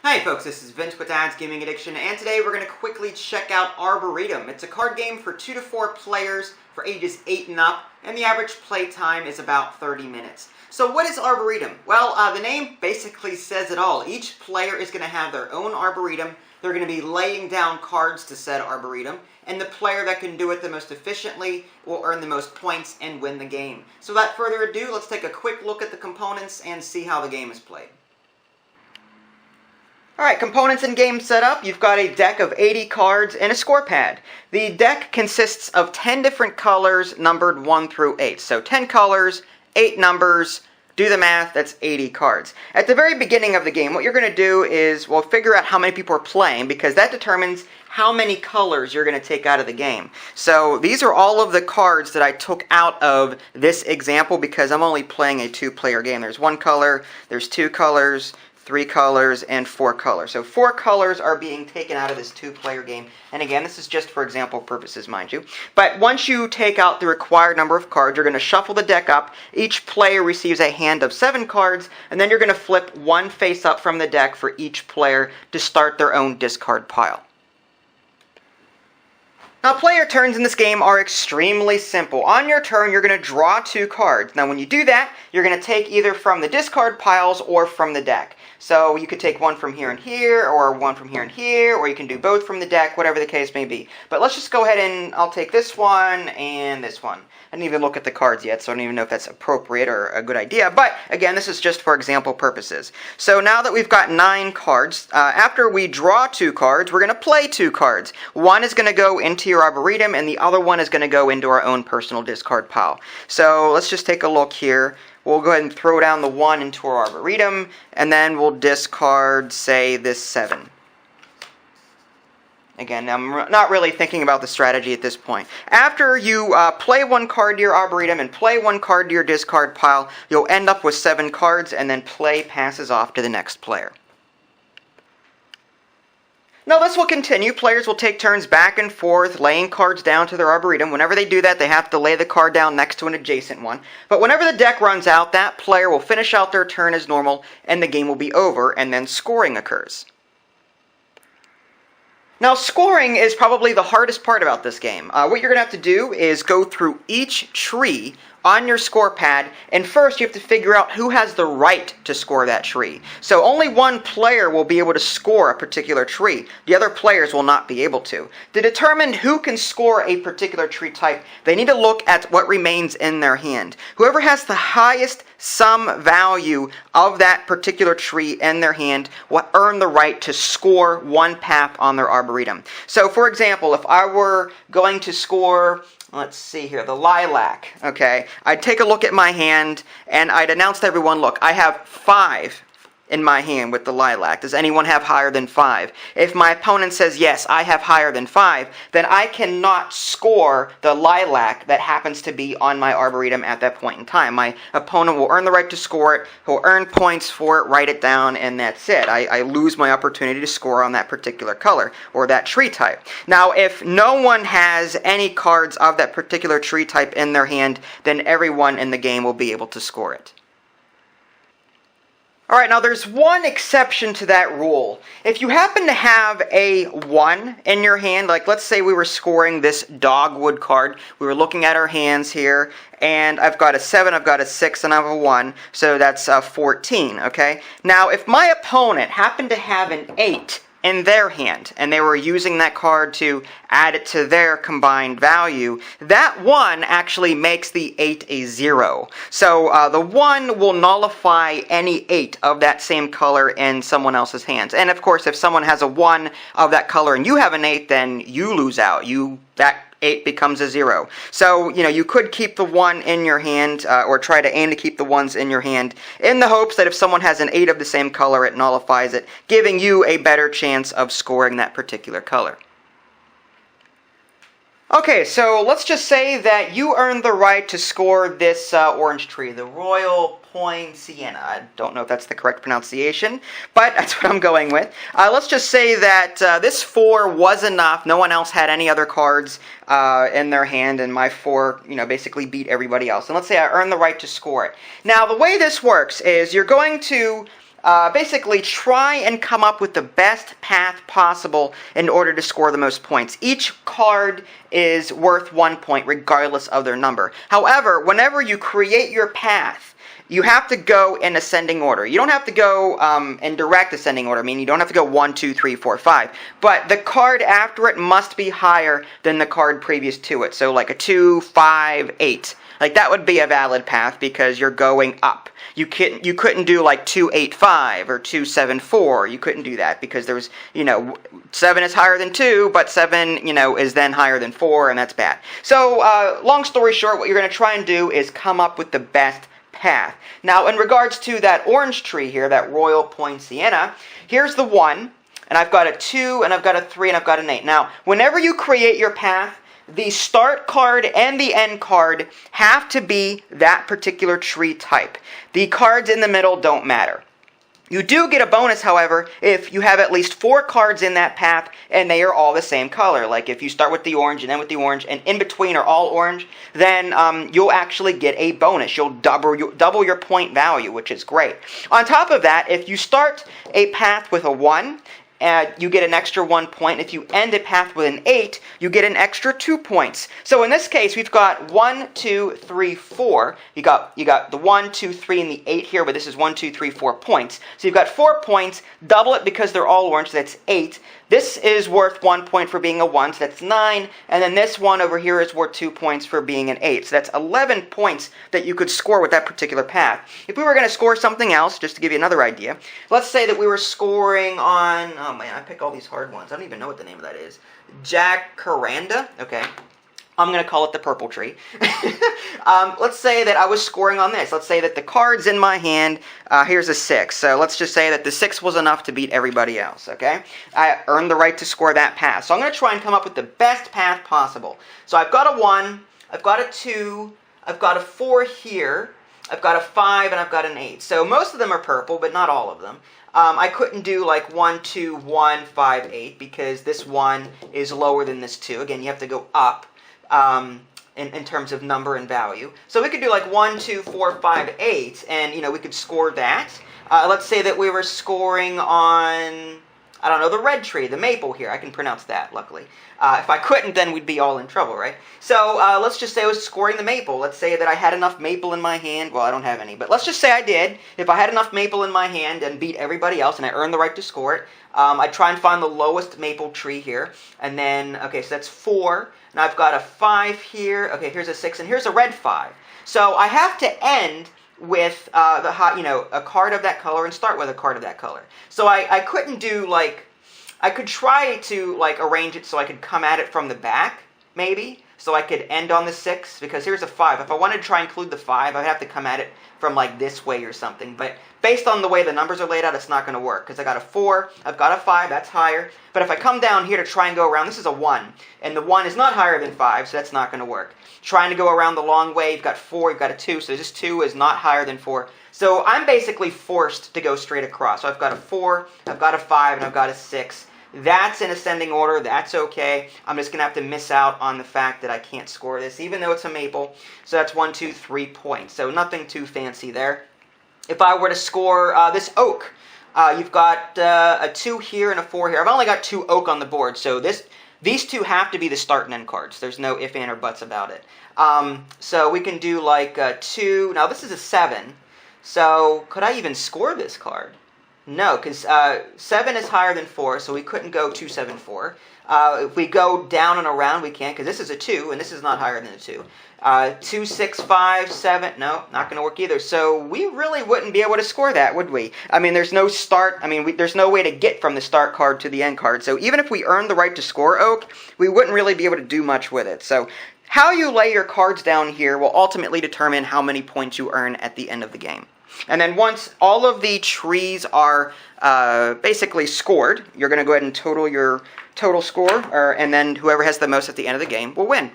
Hi folks, this is Vince with Dad's Gaming Addiction, and today we're going to quickly check out Arboretum. It's a card game for 2 to 4 players for ages 8 and up, and the average play time is about 30 minutes. So what is Arboretum? Well, the name basically says it all. Each player is going to have their own Arboretum. They're going to be laying down cards to said Arboretum, and the player that can do it the most efficiently will earn the most points and win the game. So without further ado, let's take a quick look at the components and see how the game is played. Alright, components and game setup. You've got a deck of 80 cards and a score pad. The deck consists of 10 different colors numbered 1 through 8. So 10 colors, 8 numbers, do the math, that's 80 cards. At the very beginning of the game, what you're going to do is, well, figure out how many people are playing, because that determines how many colors you're going to take out of the game. So these are all of the cards that I took out of this example because I'm only playing a 2-player game. There's 1 color, there's 2 colors, 3 colors, and 4 colors. So 4 colors are being taken out of this 2-player game. And again, this is just for example purposes, mind you. But once you take out the required number of cards, you're going to shuffle the deck up. Each player receives a hand of 7 cards, and then you're going to flip 1 face up from the deck for each player to start their own discard pile. Now, player turns in this game are extremely simple. On your turn, you're going to draw 2 cards. Now, when you do that, you're going to take either from the discard piles or from the deck. So you could take 1 from here and here, or 1 from here and here, or you can do both from the deck, whatever the case may be. But let's just go ahead and I'll take this one and this one. I didn't even look at the cards yet, so I don't even know if that's appropriate or a good idea. But again, this is just for example purposes. So now that we've got 9 cards, after we draw 2 cards, we're going to play 2 cards. One is going to go into your Arboretum, and the other one is going to go into our own personal discard pile. So let's just take a look here. We'll go ahead and throw down the 1 into our Arboretum, and then we'll discard, say, this 7. Again, I'm not really thinking about the strategy at this point. After you play 1 card to your Arboretum and play 1 card to your discard pile, you'll end up with 7 cards, and then play passes off to the next player. Now this will continue. Players will take turns back and forth laying cards down to their Arboretum. Whenever they do that, they have to lay the card down next to an adjacent one. But whenever the deck runs out, that player will finish out their turn as normal, and the game will be over, and then scoring occurs. Now, scoring is probably the hardest part about this game. What you're going to have to do is go through each tree on your score pad, and first you have to figure out who has the right to score that tree. So only 1 player will be able to score a particular tree. The other players will not be able to. To determine who can score a particular tree type, they need to look at what remains in their hand. Whoever has the highest sum value of that particular tree in their hand will earn the right to score 1 pap on their Arboretum. So for example, if I were going to score, let's see here, the lilac, okay, I'd take a look at my hand and I'd announce to everyone, look, I have 5 in my hand with the lilac. Does anyone have higher than 5? If my opponent says, yes, I have higher than 5, then I cannot score the lilac that happens to be on my Arboretum at that point in time. My opponent will earn the right to score it, he'll earn points for it, write it down, and that's it. I lose my opportunity to score on that particular color or that tree type. Now, if no one has any cards of that particular tree type in their hand, then everyone in the game will be able to score it. Alright, now there's one exception to that rule. If you happen to have a 1 in your hand, like let's say we were scoring this dogwood card, we were looking at our hands here, and I've got a 7, I've got a 6, and I have a 1, so that's 14, okay? Now, if my opponent happened to have an 8 in their hand, and they were using that card to add it to their combined value, that 1 actually makes the 8 a 0. So the 1 will nullify any 8 of that same color in someone else's hands. And of course, if someone has a 1 of that color and you have an 8, then you lose out. That 8 becomes a 0. So, you could keep the 1 in your hand, or try to aim to keep the 1s in your hand, in the hopes that if someone has an 8 of the same color, it nullifies it, giving you a better chance of scoring that particular color. Okay, so let's just say that you earned the right to score this orange tree, the Royal Poinciana. I don't know if that's the correct pronunciation, but that's what I'm going with. Let's just say that this 4 was enough. No one else had any other cards in their hand, and my 4, basically beat everybody else. And let's say I earned the right to score it. Now, the way this works is you're going to basically try and come up with the best path possible in order to score the most points. Each card is worth 1 point regardless of their number. However, whenever you create your path, you have to go in ascending order. You don't have to go in direct ascending order. I mean, you don't have to go 1, 2, 3, 4, 5. But the card after it must be higher than the card previous to it. So like a 2, 5, 8. Like that would be a valid path because you're going up. You couldn't do like 2, 8, 5 or 2, 7, 4. You couldn't do that because there's, 7 is higher than 2, but 7, is then higher than 4, and that's bad. So, long story short, what you're going to try and do is come up with the best path. Now, in regards to that orange tree here, that Royal Poinciana, here's the 1, and I've got a 2, and I've got a 3, and I've got an 8. Now, whenever you create your path, the start card and the end card have to be that particular tree type. The cards in the middle don't matter. You do get a bonus, however, if you have at least 4 cards in that path and they are all the same color. Like if you start with the orange and then with the orange and in between are all orange, then you'll actually get a bonus. You'll double your point value, which is great. On top of that, if you start a path with a 1, you get an extra 1 point. If you end a path with an 8, you get an extra 2 points. So in this case, we've got 1, 2, 3, 4. You got the 1, 2, 3, and the 8 here, but this is 1, 2, 3, 4 points. So you've got 4 points. Double it because they're all orange. So that's 8. This is worth 1 point for being a 1, so that's 9. And then this one over here is worth 2 points for being an 8. So that's 11 points that you could score with that particular path. If we were going to score something else, just to give you another idea, let's say that we were scoring on, oh man, I pick all these hard ones. I don't even know what the name of that is. Jacaranda? Okay. I'm going to call it the purple tree. Let's say that I was scoring on this. Let's say that the cards in my hand, here's a 6. So let's just say that the 6 was enough to beat everybody else, okay? I earned the right to score that path. So I'm going to try and come up with the best path possible. So I've got a 1, I've got a 2, I've got a 4 here, I've got a 5, and I've got an 8. So most of them are purple, but not all of them. I couldn't do like 1, 2, 1, 5, 8 because this 1 is lower than this 2. Again, you have to go up. In terms of number and value. So we could do like 1, 2, 4, 5, 8, and we could score that. Let's say that we were scoring on, I don't know, the red tree, the maple here. I can pronounce that, luckily. If I couldn't, then we'd be all in trouble, right? So let's just say I was scoring the maple. Let's say that I had enough maple in my hand. Well, I don't have any, but let's just say I did. If I had enough maple in my hand and beat everybody else and I earned the right to score it, I'd try and find the lowest maple tree here. And then, okay, so that's 4. Now I've got a 5 here. Okay, here's a 6, and here's a red 5. So I have to end with a card of that color and start with a card of that color. So I couldn't do like, I could try to like arrange it so I could come at it from the back, maybe. So I could end on the 6, because here's a 5. If I wanted to try and include the 5, I'd have to come at it from like this way or something. But based on the way the numbers are laid out, it's not going to work, because I got a 4, I've got a 5, that's higher. But if I come down here to try and go around, this is a 1, and the 1 is not higher than 5, so that's not going to work. Trying to go around the long way, you've got 4, you've got a 2, so this 2 is not higher than 4. So I'm basically forced to go straight across. So I've got a 4, I've got a 5, and I've got a 6. That's in ascending order. That's okay. I'm just going to have to miss out on the fact that I can't score this, even though it's a maple. So that's 1, 2, 3 points. So nothing too fancy there. If I were to score this oak, you've got a 2 here and a 4 here. I've only got 2 oak on the board, so these 2 have to be the start and end cards. There's no if, and, or buts about it. So we can do like 2. Now this is a 7. So could I even score this card? No, because 7 is higher than 4, so we couldn't go 2, 7, 4. If we go down and around, we can't, because this is a 2, and this is not higher than a 2. 2, 6, 5, 7, no, not going to work either. So we really wouldn't be able to score that, would we? I mean, there's no start, there's no way to get from the start card to the end card. So even if we earned the right to score oak, we wouldn't really be able to do much with it. So how you lay your cards down here will ultimately determine how many points you earn at the end of the game. And then once all of the trees are basically scored, you're going to go ahead and total your total score, and then whoever has the most at the end of the game will win.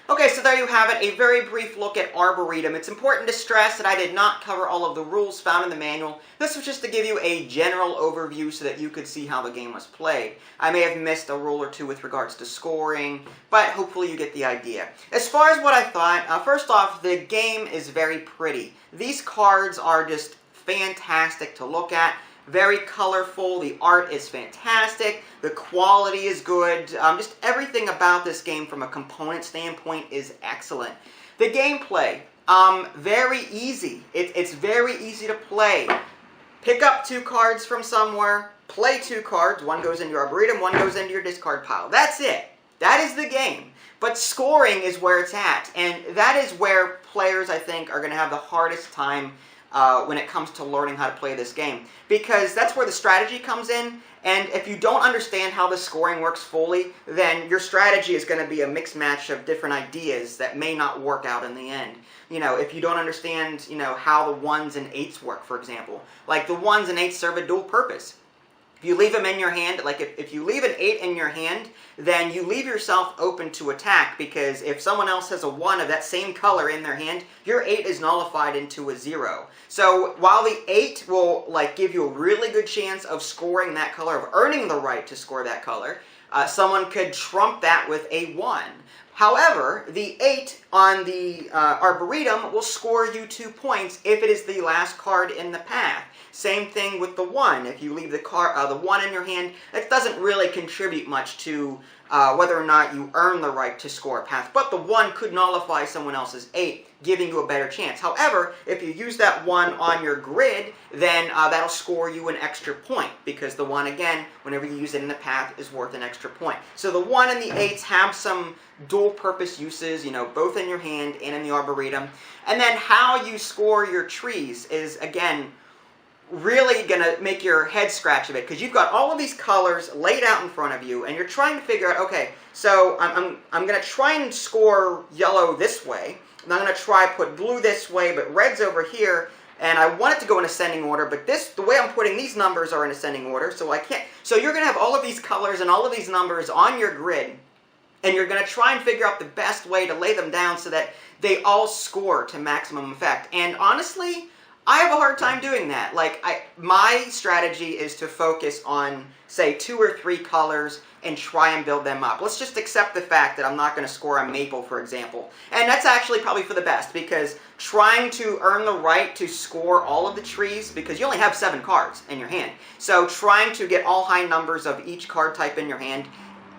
Okay, so there you have it, a very brief look at Arboretum. It's important to stress that I did not cover all of the rules found in the manual. This was just to give you a general overview so that you could see how the game was played. I may have missed a rule or two with regards to scoring, but hopefully you get the idea. As far as what I thought, first off, the game is very pretty. These cards are just fantastic to look at. Very colorful, the art is fantastic, the quality is good, just everything about this game from a component standpoint is excellent. The gameplay, very easy. It's very easy to play. Pick up 2 cards from somewhere, play 2 cards, one goes into your Arboretum, one goes into your discard pile. That's it. That is the game. But scoring is where it's at, and that is where players, I think, are going to have the hardest time when it comes to learning how to play this game. Because that's where the strategy comes in, and if you don't understand how the scoring works fully, then your strategy is going to be a mixed match of different ideas that may not work out in the end. You know, if you don't understand, you know, how the 1s and 8s work, for example. Like, the 1s and 8s serve a dual purpose. If you leave them in your hand, like if you leave an 8 in your hand, then you leave yourself open to attack, because if someone else has a 1 of that same color in their hand, your 8 is nullified into a 0. So while the 8 will like give you a really good chance of scoring that color, of earning the right to score that color, someone could trump that with a 1. However, the 8 on the Arboretum will score you 2 points if it is the last card in the path. Same thing with the 1. If you leave the 1 in your hand, it doesn't really contribute much to whether or not you earn the right to score a path. But the 1 could nullify someone else's 8, giving you a better chance. However, if you use that 1 on your grid, then that'll score you an extra point, because the 1, again, whenever you use it in the path, is worth an extra point. So the 1 and the 8s have some dual-purpose uses, you know, both in your hand and in the Arboretum. And then how you score your trees is, again, really going to make your head scratch a bit, because you've got all of these colors laid out in front of you, and you're trying to figure out, okay, so I'm going to try and score yellow this way, and I'm going to try put blue this way, but red's over here, and I want it to go in ascending order, but the way I'm putting these numbers are in ascending order, so I can't. So you're going to have all of these colors and all of these numbers on your grid, and you're going to try and figure out the best way to lay them down so that they all score to maximum effect. And honestly, I have a hard time doing that. Like, my strategy is to focus on, say, 2 or 3 colors and try and build them up. Let's just accept the fact that I'm not going to score a maple, for example. And that's actually probably for the best, because trying to earn the right to score all of the trees, because you only have 7 cards in your hand, so trying to get all high numbers of each card type in your hand,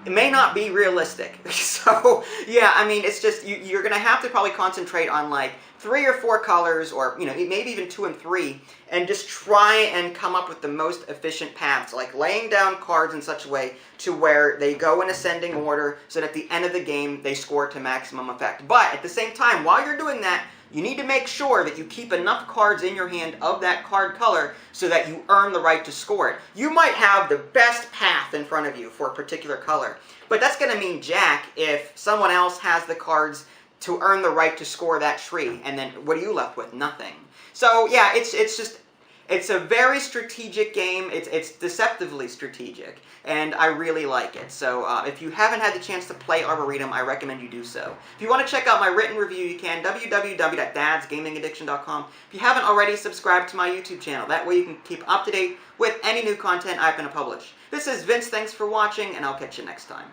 it may not be realistic. So, yeah, I mean, it's just, you're going to have to probably concentrate on, like, 3 or 4 colors, or, you know, maybe even 2 and 3, and just try and come up with the most efficient paths, like laying down cards in such a way to where they go in ascending order, so that at the end of the game, they score to maximum effect. But at the same time, while you're doing that, you need to make sure that you keep enough cards in your hand of that card color so that you earn the right to score it. You might have the best path in front of you for a particular color, but that's going to mean jack if someone else has the cards to earn the right to score that tree, and then what are you left with? Nothing. So yeah, it's a very strategic game. It's deceptively strategic, and I really like it. So if you haven't had the chance to play Arboretum, I recommend you do so. If you want to check out my written review, you can, www.dadsgamingaddiction.com. If you haven't already, subscribe to my YouTube channel. That way you can keep up to date with any new content I'm going to publish. This is Vince, thanks for watching, and I'll catch you next time.